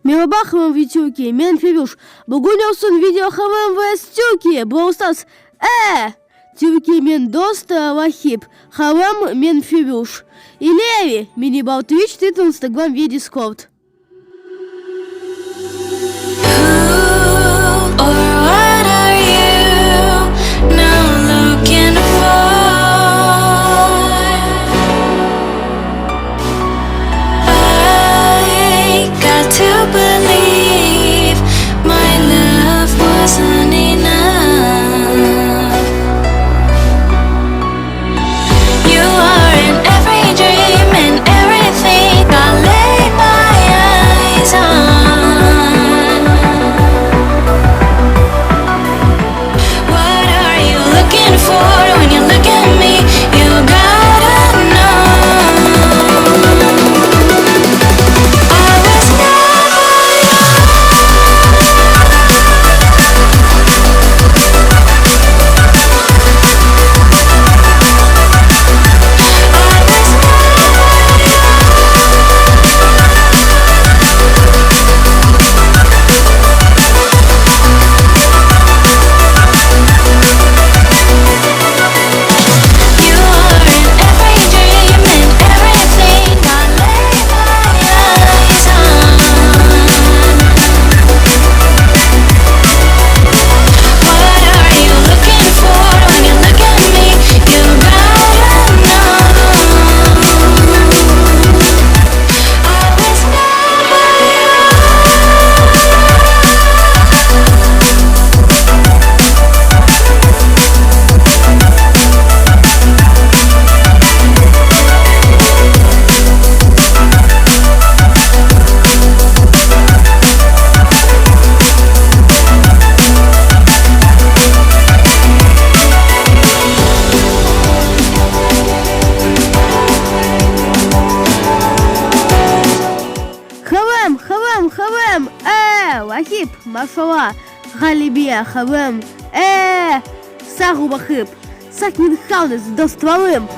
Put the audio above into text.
Merhaba Qırım ve Türkie, men Furush. Bugün olsun video Qırım ve Türkie. Brawl Stars. Türkie men dost Вахип. Qırım men Furush. Или мини Brawl Twitch, Twitter, Instagram ve Discord. Qırım. Вахип, Машала. Галибия, Qırım. Сагу Вахип. Сакмин Халнес, Доствалым.